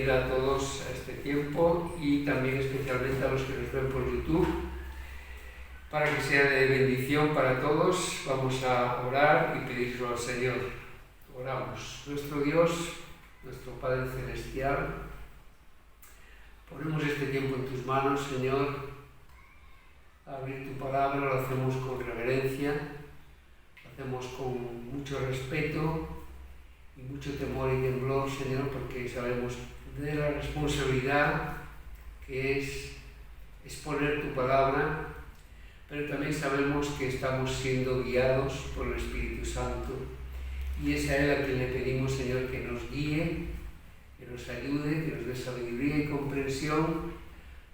bienvenida a todos a este tiempo y también especialmente a los que nos ven por YouTube. Para que sea de bendición para todos, vamos a orar y pedirlo al Señor. Oramos. Nuestro Dios, nuestro Padre Celestial, ponemos este tiempo en tus manos, Señor. Abrir tu palabra lo hacemos con reverencia, lo hacemos con mucho respeto y mucho temor y temblor, Señor, porque sabemos de la responsabilidad que es exponer tu palabra, pero también sabemos que estamos siendo guiados por el Espíritu Santo y es a Él a quien le pedimos, Señor, que nos guíe, que nos ayude, que nos dé sabiduría y comprensión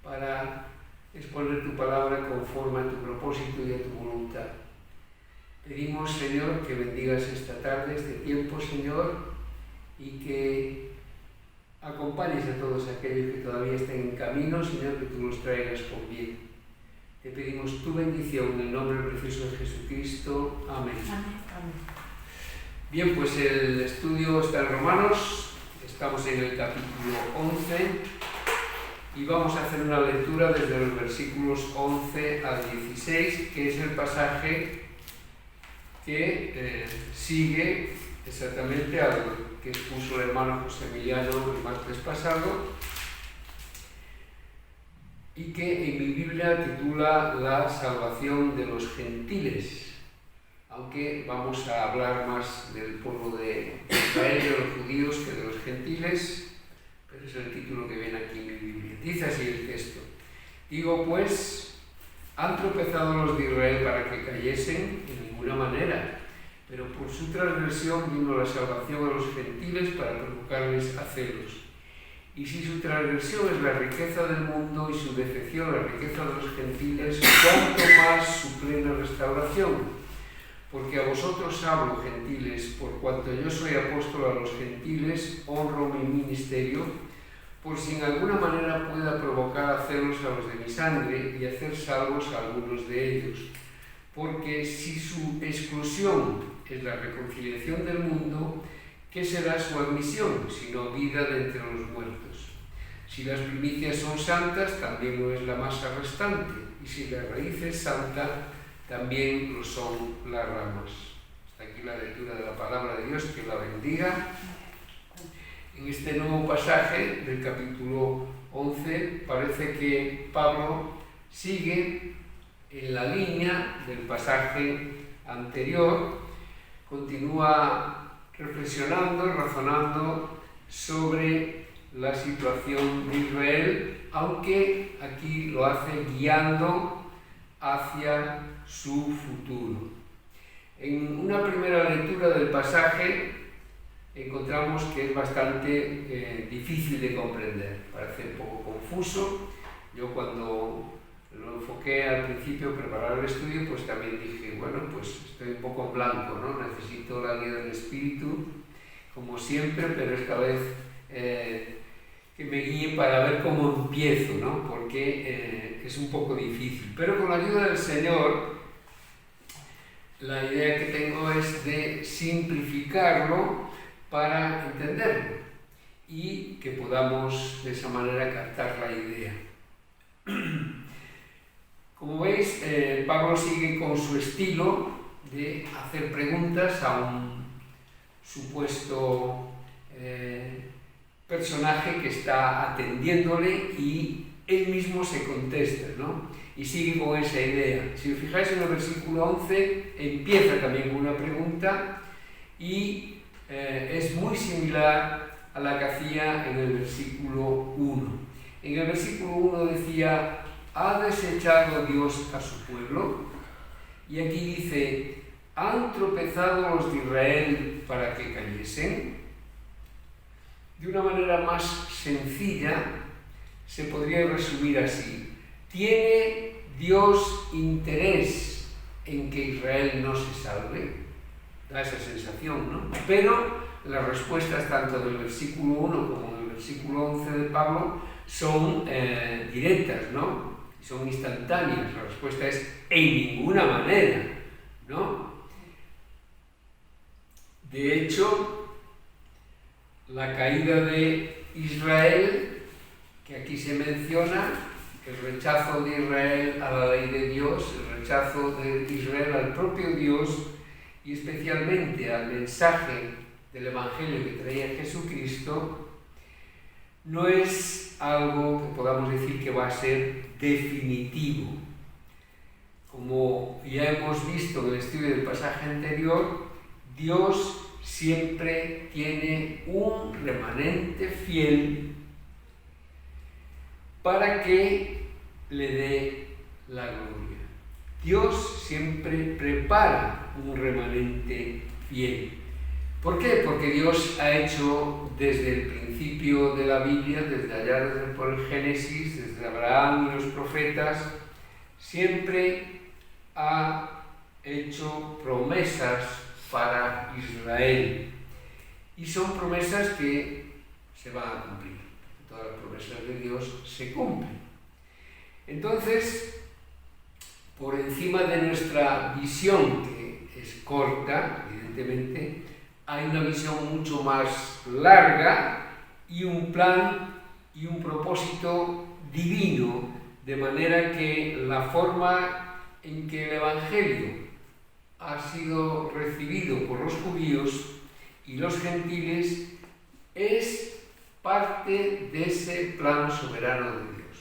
para exponer tu palabra conforme a tu propósito y a tu voluntad. Pedimos, Señor, que bendigas esta tarde, este tiempo, Señor, y que acompañes a todos aquellos que todavía estén en camino, Señor, que tú los traigas con bien. Te pedimos tu bendición en el nombre precioso de Jesucristo. Amén. Amén. Bien, pues el estudio está en Romanos, estamos en el capítulo 11 y vamos a hacer una lectura desde los versículos 11 al 16, que es el pasaje que sigue exactamente al que expuso el hermano José Emiliano el martes pasado y que en mi Biblia titula La salvación de los gentiles, aunque vamos a hablar más del pueblo de Israel, de los judíos, que de los gentiles, pero es el título que viene aquí en mi Biblia. Dice así el texto: digo pues, ¿han tropezado los de Israel para que cayesen? En ninguna manera, pero por su transgresión vino la salvación a los gentiles para provocarles a celos. Y si su transgresión es la riqueza del mundo y su defección la riqueza de los gentiles, ¿cuánto más su plena restauración? Porque a vosotros hablo, gentiles, por cuanto yo soy apóstol a los gentiles, honro mi ministerio, por si en alguna manera pueda provocar a celos a los de mi sangre y hacer salvos a algunos de ellos. Porque si su exclusión es la reconciliación del mundo, ¿qué será su admisión, sino vida de entre los muertos? Si las primicias son santas, también lo es la masa restante, y si la raíz es santa, también lo son las ramas. Hasta aquí la lectura de la palabra de Dios, que la bendiga. En este nuevo pasaje del capítulo 11 parece que Pablo sigue en la línea del pasaje anterior, continúa reflexionando, razonando sobre la situación de Israel, aunque aquí lo hace guiando hacia su futuro. En una primera lectura del pasaje encontramos que es bastante difícil de comprender, parece un poco confuso. Yo cuando lo enfoqué al principio, preparar el estudio, pues también dije, bueno, pues estoy un poco en blanco, ¿no? Necesito la guía del Espíritu, como siempre, pero esta vez que me guíe para ver cómo empiezo, ¿no? Porque es un poco difícil. Pero con la ayuda del Señor, la idea que tengo es de simplificarlo para entenderlo y que podamos de esa manera captar la idea. Como veis, Pablo sigue con su estilo de hacer preguntas a un supuesto personaje que está atendiéndole y él mismo se contesta, ¿no? Y sigue con esa idea. Si os fijáis en el versículo 11, empieza también con una pregunta y es muy similar a la que hacía en el versículo 1. En el versículo 1 decía: ¿ha desechado Dios a su pueblo? Y aquí dice: ¿han tropezado los de Israel para que cayesen? De una manera más sencilla se podría resumir así: ¿tiene Dios interés en que Israel no se salve? Da esa sensación, ¿no? Pero las respuestas tanto del versículo 1 como del versículo 11 de Pablo son directas, ¿no? Son instantáneas. La respuesta es en ninguna manera, ¿no? De hecho, la caída de Israel, que aquí se menciona, el rechazo de Israel a la ley de Dios, el rechazo de Israel al propio Dios y especialmente al mensaje del Evangelio que traía Jesucristo, no es algo que podamos decir que va a ser definitivo. Como ya hemos visto en el estudio del pasaje anterior, Dios siempre tiene un remanente fiel para que le dé la gloria. Dios siempre prepara un remanente fiel. ¿Por qué? Porque Dios ha hecho desde el principio de la Biblia, desde allá por el Génesis, desde Abraham y los profetas, siempre ha hecho promesas para Israel. Y son promesas que se van a cumplir. Todas las promesas de Dios se cumplen. Entonces, por encima de nuestra visión, que es corta, evidentemente, hay una visión mucho más larga y un plan y un propósito divino, de manera que la forma en que el Evangelio ha sido recibido por los judíos y los gentiles es parte de ese plan soberano de Dios.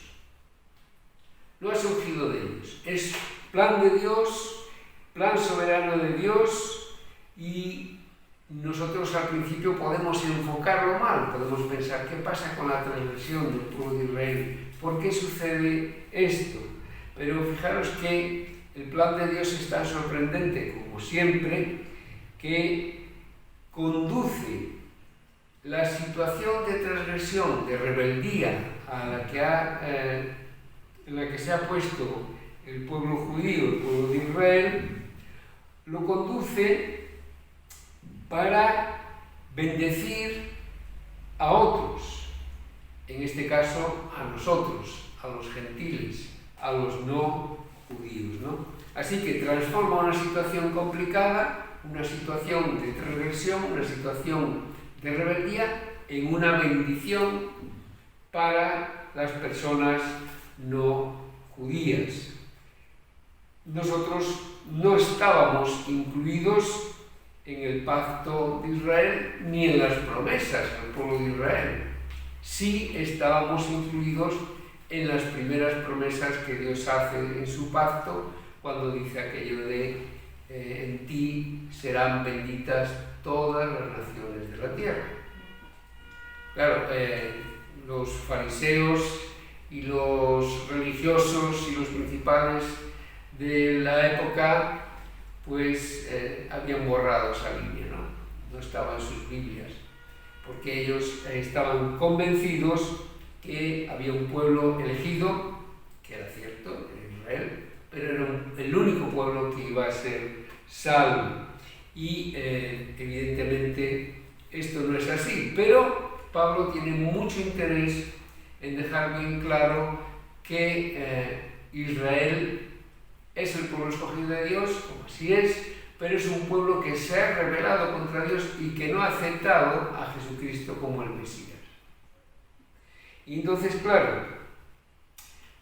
No ha surgido de ellos, es plan de Dios, plan soberano de Dios, y nosotros al principio podemos enfocarlo mal, podemos pensar, ¿qué pasa con la transgresión del pueblo de Israel? ¿Por qué sucede esto? Pero fijaros que el plan de Dios es tan sorprendente, como siempre, que conduce la situación de transgresión, de rebeldía en la que se ha puesto el pueblo judío, el pueblo de Israel, lo conduce para bendecir a otros, en este caso a nosotros, a los gentiles, a los no judíos, ¿no? Así que transforma una situación complicada, una situación de transgresión, una situación de rebeldía, en una bendición para las personas no judías. Nosotros no estábamos incluidos en el pacto de Israel ni en las promesas del pueblo de Israel. Sí estábamos incluidos en las primeras promesas que Dios hace en su pacto, cuando dice aquello de en ti serán benditas todas las naciones de la tierra. Claro, los fariseos y los religiosos y los principales de la época pues habían borrado esa línea, no estaba en sus Biblias, porque ellos estaban convencidos que había un pueblo elegido, que era cierto, era Israel, pero era el único pueblo que iba a ser salvo. Y evidentemente esto no es así, pero Pablo tiene mucho interés en dejar bien claro que Israel es el pueblo escogido de Dios, como así es, pero es un pueblo que se ha rebelado contra Dios y que no ha aceptado a Jesucristo como el Mesías. Y entonces, claro,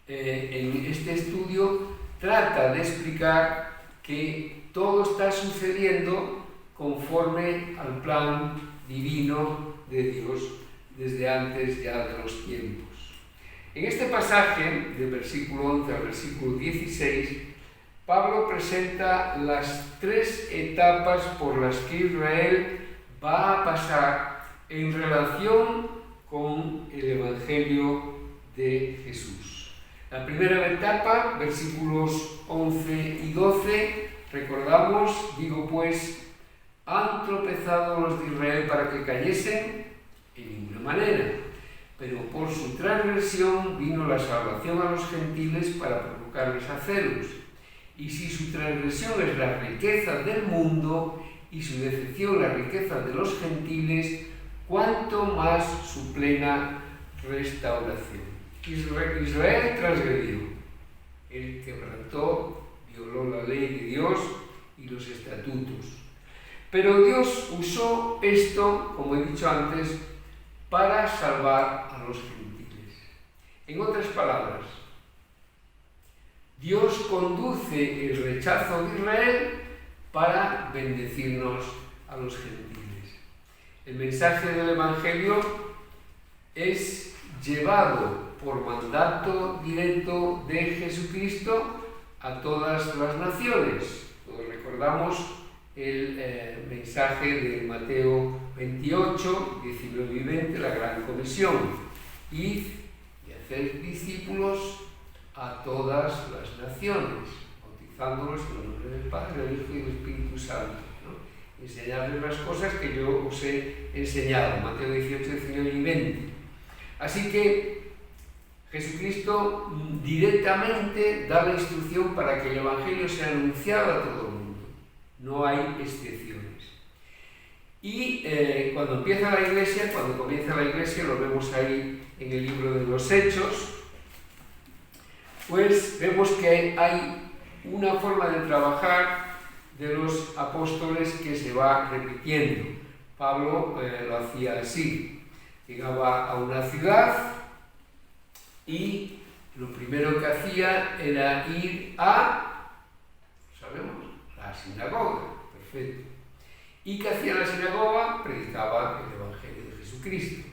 en este estudio trata de explicar que todo está sucediendo conforme al plan divino de Dios desde antes ya de los tiempos. En este pasaje, del versículo 11 al versículo 16, Pablo presenta las tres etapas por las que Israel va a pasar en relación con el Evangelio de Jesús. La primera etapa, versículos 11 y 12, recordamos, digo pues, han tropezado los de Israel para que cayesen, en ninguna manera, pero por su transgresión vino la salvación a los gentiles para provocarles a celos. Y si su transgresión es la riqueza del mundo y su decepción la riqueza de los gentiles, cuánto más su plena restauración. Israel transgredió, él quebrantó, violó la ley de Dios y los estatutos. Pero Dios usó esto, como he dicho antes, para salvar a los gentiles. En otras palabras, Dios conduce el rechazo de Israel para bendecirnos a los gentiles. El mensaje del Evangelio es llevado por mandato directo de Jesucristo a todas las naciones. Todos recordamos el mensaje de Mateo 28, 19 y 20, la gran comisión. Id y haced discípulos a todas las naciones, bautizándolos en el nombre del Padre, del Hijo y del Espíritu Santo, ¿no? Enseñarles las cosas que yo os he enseñado, Mateo 18, 19 y 20. Así que Jesucristo directamente da la instrucción para que el Evangelio sea anunciado a todo el mundo. No hay excepciones. Y cuando comienza la Iglesia, lo vemos ahí en el libro de los Hechos, pues vemos que hay una forma de trabajar de los apóstoles que se va repitiendo. Pablo lo hacía así. Llegaba a una ciudad y lo primero que hacía era ir a, sabemos, la sinagoga. Perfecto. ¿Y qué hacía la sinagoga? Predicaba el Evangelio de Jesucristo.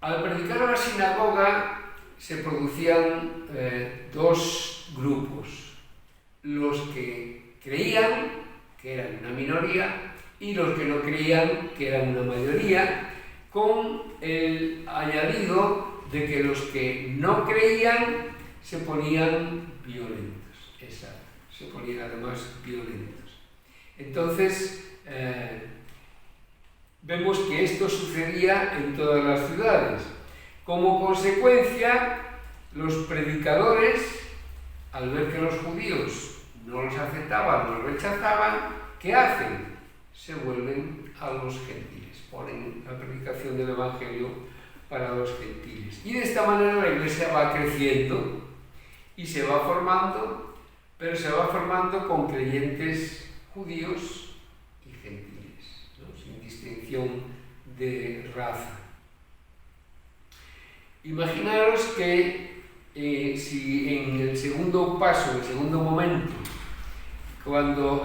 Al predicar a la sinagoga se producían dos grupos: los que creían, que eran una minoría, y los que no creían, que eran una mayoría, con el añadido de que los que no creían se ponían violentos. Exacto, se ponían además violentos. Entonces, vemos que esto sucedía en todas las ciudades. Como consecuencia, los predicadores, al ver que los judíos no los aceptaban, los rechazaban, ¿qué hacen? Se vuelven a los gentiles, ponen la predicación del Evangelio para los gentiles. Y de esta manera la Iglesia va creciendo y se va formando, pero se va formando con creyentes judíos y gentiles, ¿no? Sin distinción de raza. Imaginaros que si en el segundo paso, en el segundo momento, cuando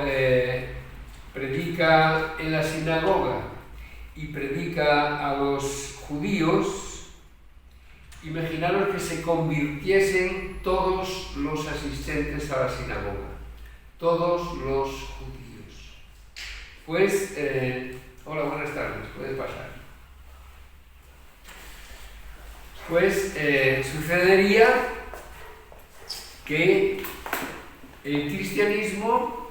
predica en la sinagoga y predica a los judíos, imaginaros que se convirtiesen todos los asistentes a la sinagoga, todos los judíos. Pues, hola, buenas tardes, puede pasar. Pues sucedería que el cristianismo,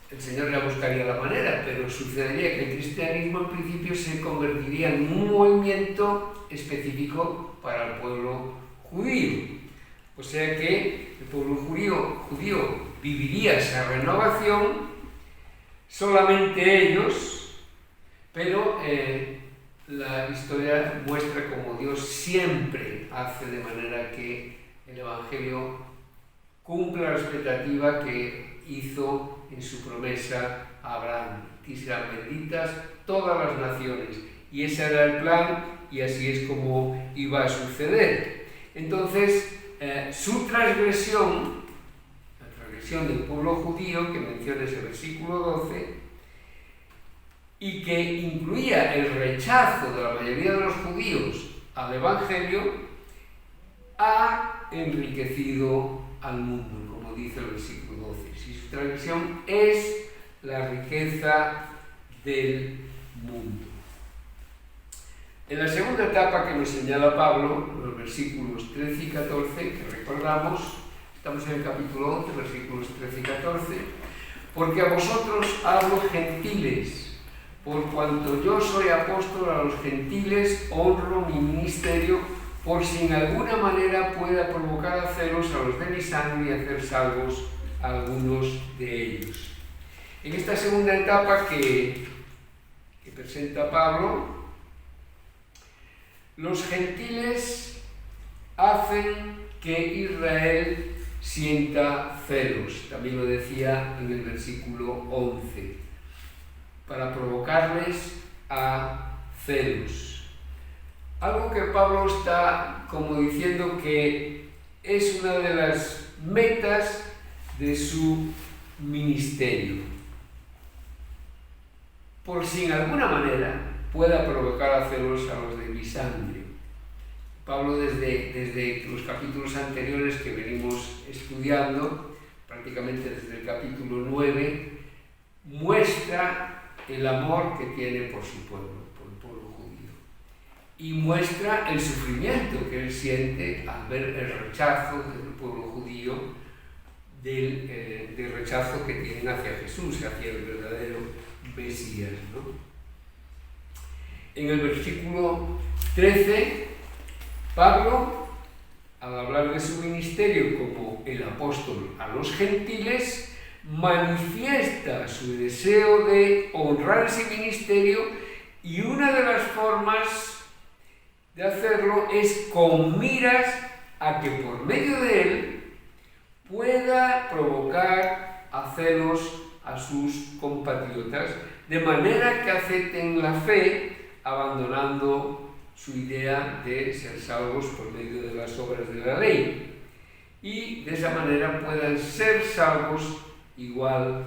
el Señor ya buscaría la manera, pero sucedería que el cristianismo en principio se convertiría en un movimiento específico para el pueblo judío. O sea que el pueblo judío viviría esa renovación, solamente ellos, pero la historia muestra cómo Dios siempre hace de manera que el Evangelio cumpla la expectativa que hizo en su promesa a Abraham, que serán benditas todas las naciones. Y ese era el plan y así es como iba a suceder. Entonces, su transgresión, la transgresión del pueblo judío que menciona ese versículo 12, y que incluía el rechazo de la mayoría de los judíos al Evangelio, ha enriquecido al mundo, como dice el versículo 12. Si su transgresión es la riqueza del mundo. En la segunda etapa que nos señala Pablo, los versículos 13 y 14, que recordamos, estamos en el capítulo 11, versículos 13 y 14, porque a vosotros hablo gentiles, por cuanto yo soy apóstol a los gentiles, honro mi ministerio, por si en alguna manera pueda provocar a celos a los de mi sangre y hacer salvos a algunos de ellos. En esta segunda etapa que presenta Pablo, los gentiles hacen que Israel sienta celos. También lo decía en el versículo 11. Para provocarles a celos. Algo que Pablo está como diciendo que es una de las metas de su ministerio. Por si en alguna manera pueda provocar a celos a los de mi sangre. Pablo desde los capítulos anteriores que venimos estudiando, prácticamente desde el capítulo 9, muestra el amor que tiene por su pueblo, por el pueblo judío. Y muestra el sufrimiento que él siente al ver el rechazo del pueblo judío, del rechazo que tienen hacia Jesús, hacia el verdadero Mesías, ¿no? En el versículo 13, Pablo, al hablar de su ministerio como el apóstol a los gentiles, manifiesta su deseo de honrar ese ministerio, y una de las formas de hacerlo es con miras a que por medio de él pueda provocar a celos a sus compatriotas, de manera que acepten la fe, abandonando su idea de ser salvos por medio de las obras de la ley, y de esa manera puedan ser salvos igual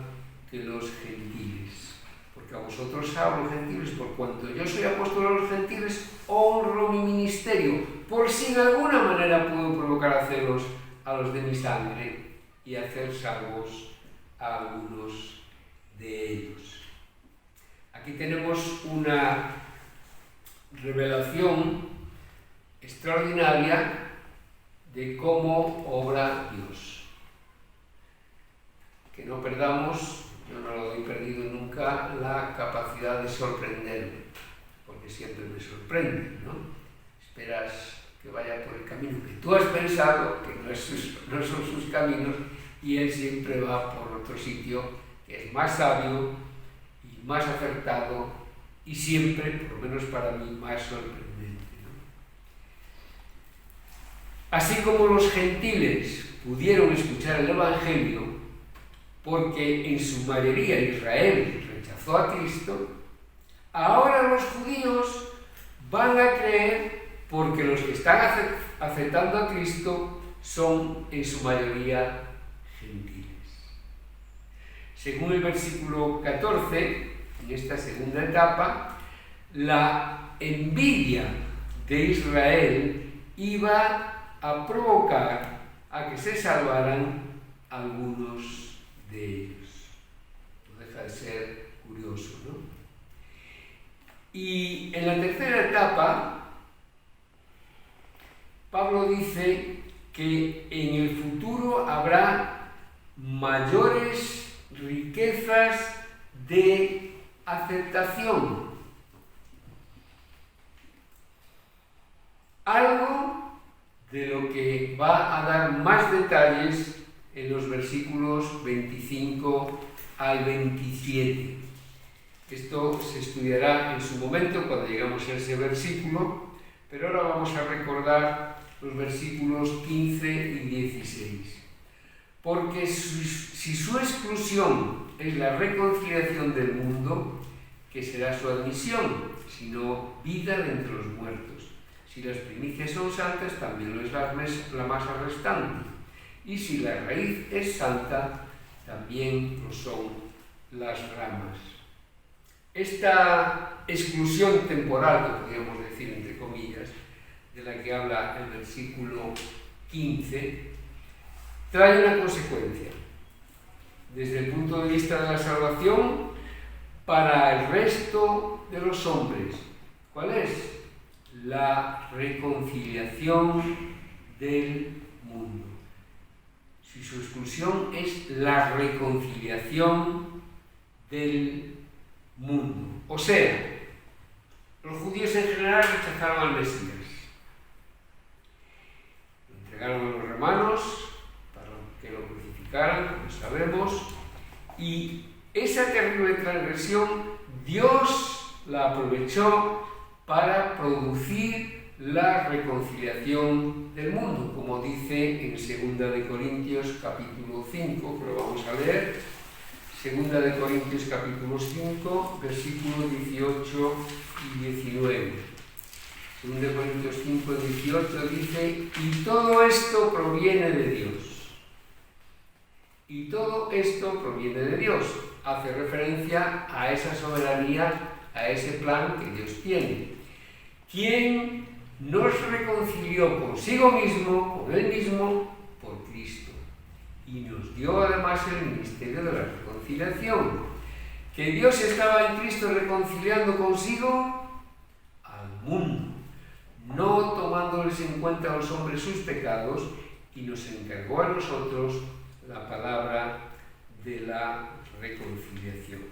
que los gentiles. Porque a vosotros hablo, gentiles, por cuanto yo soy apóstol a los gentiles, honro mi ministerio, por si de alguna manera puedo provocar a celos a los de mi sangre y hacer salvos a algunos de ellos. Aquí tenemos una revelación extraordinaria de cómo obra Dios. Que no perdamos, yo no lo he perdido nunca, la capacidad de sorprenderme, porque siempre me sorprende, ¿no? Esperas que vaya por el camino que tú has pensado, que no son sus caminos, y él siempre va por otro sitio que es más sabio y más acertado, y siempre, por lo menos para mí, más sorprendente, ¿no? Así como los gentiles pudieron escuchar el Evangelio, porque en su mayoría Israel rechazó a Cristo, ahora los judíos van a creer porque los que están aceptando a Cristo son en su mayoría gentiles. Según el versículo 14, en esta segunda etapa, la envidia de Israel iba a provocar a que se salvaran algunos de ellos. No deja de ser curioso, ¿no? Y en la tercera etapa, Pablo dice que en el futuro habrá mayores riquezas de aceptación. Algo de lo que va a dar más detalles en los versículos 25 al 27. Esto se estudiará en su momento cuando lleguemos a ese versículo, pero ahora vamos a recordar los versículos 15 y 16. Porque si su exclusión es la reconciliación del mundo, ¿qué será su admisión? Sino vida de entre los muertos. Si las primicias son santas, también lo es la masa restante. Y si la raíz es santa, también lo son las ramas. Esta exclusión temporal, que podríamos decir entre comillas, de la que habla el versículo 15, trae una consecuencia. Desde el punto de vista de la salvación, para el resto de los hombres, ¿cuál es? La reconciliación del mundo. Si su exclusión es la reconciliación del mundo. O sea, los judíos en general rechazaron al Mesías. Lo entregaron a los romanos para que lo crucificaran, como sabemos, y esa terrible transgresión Dios la aprovechó para producir la reconciliación del mundo, como dice en 2 de Corintios capítulo 5, que lo vamos a leer. Segunda de Corintios capítulo 5, versículos 18 y 19. Segunda de Corintios 5, 18 dice: y todo esto proviene de Dios. Y todo esto proviene de Dios. Hace referencia a esa soberanía, a ese plan que Dios tiene. Quien nos reconcilió consigo mismo, con Él mismo, por Cristo. Y nos dio además el ministerio de la reconciliación. Que Dios estaba en Cristo reconciliando consigo al mundo, no tomándoles en cuenta a los hombres sus pecados, y nos encargó a nosotros la palabra de la reconciliación.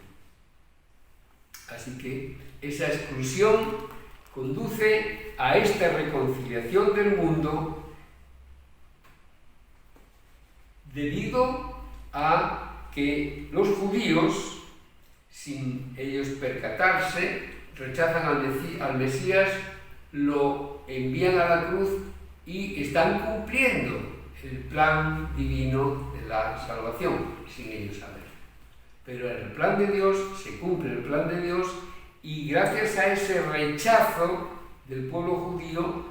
Así que esa exclusión conduce a esta reconciliación del mundo debido a que los judíos, sin ellos percatarse, rechazan al Mesías, lo envían a la cruz y están cumpliendo el plan divino de la salvación, sin ellos saber. Pero en el plan de Dios se cumple el plan de Dios, y gracias a ese rechazo del pueblo judío,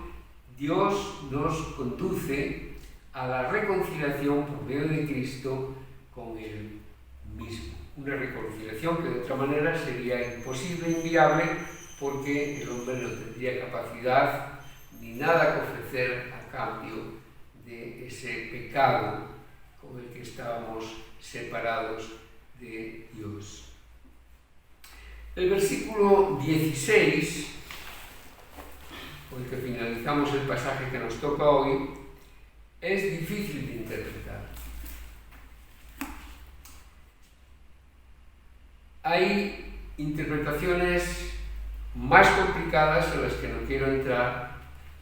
Dios nos conduce a la reconciliación por medio de Cristo con Él mismo. Una reconciliación que de otra manera sería imposible, inviable, porque el hombre no tendría capacidad ni nada que ofrecer a cambio de ese pecado con el que estábamos separados de Dios. El versículo 16, con el que finalizamos el pasaje que nos toca hoy, es difícil de interpretar. Hay interpretaciones más complicadas en las que no quiero entrar,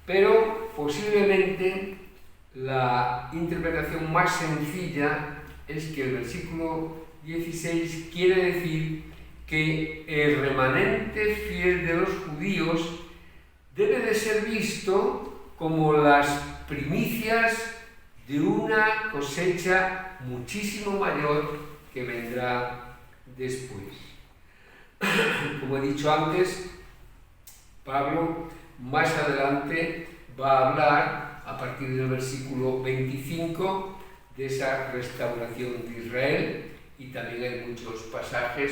pero posiblemente la interpretación más sencilla es que el versículo 16 quiere decir que el remanente fiel de los judíos debe de ser visto como las primicias de una cosecha muchísimo mayor que vendrá después. Como he dicho antes, Pablo más adelante va a hablar, a partir del versículo 25, de esa restauración de Israel, y también hay muchos pasajes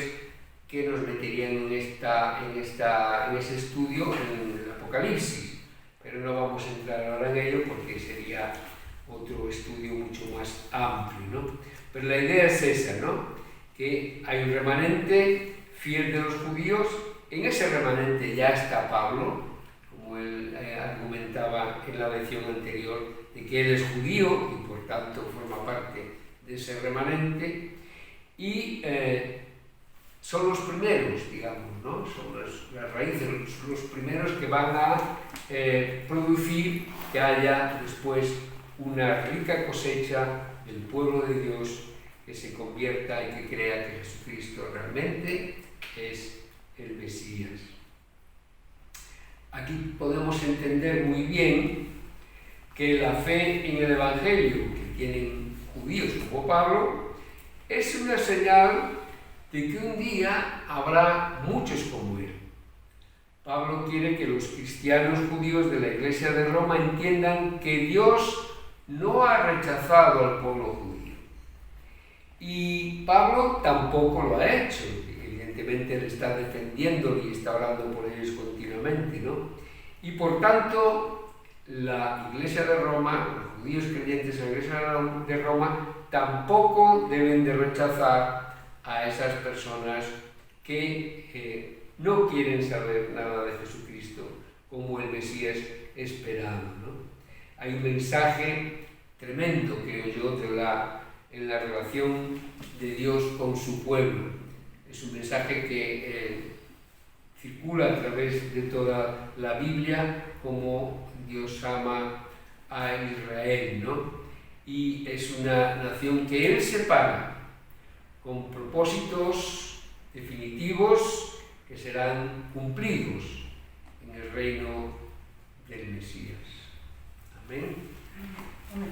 que nos meterían en ese estudio en el Apocalipsis, pero no vamos a entrar ahora en ello porque sería otro estudio mucho más amplio, ¿no? Pero la idea es esa, ¿no? Que hay un remanente fiel de los judíos. En ese remanente ya está Pablo, como él argumentaba en la lección anterior, de que él es judío y por tanto forma parte de ese remanente, y son los primeros, digamos, ¿no? Son las raíces, los primeros que van a producir que haya después una rica cosecha del pueblo de Dios que se convierta y que crea que Jesucristo realmente es el Mesías. Aquí podemos entender muy bien que la fe en el Evangelio que tienen judíos como Pablo es una señal de que un día habrá muchos como él. Pablo quiere que los cristianos judíos de la Iglesia de Roma entiendan que Dios no ha rechazado al pueblo judío. Y Pablo tampoco lo ha hecho. Evidentemente él está defendiéndolo y está orando por ellos continuamente, ¿no? Y por tanto, la Iglesia de Roma, los judíos creyentes en la Iglesia de Roma, tampoco deben de rechazar a esas personas que no quieren saber nada de Jesucristo como el Mesías esperado, ¿no? Hay un mensaje tremendo, creo yo, en la relación de Dios con su pueblo. Es un mensaje que circula a través de toda la Biblia, como Dios ama a Israel, ¿no? Y es una nación que Él separa con propósitos definitivos que serán cumplidos en el reino del Mesías. Amén. Amén.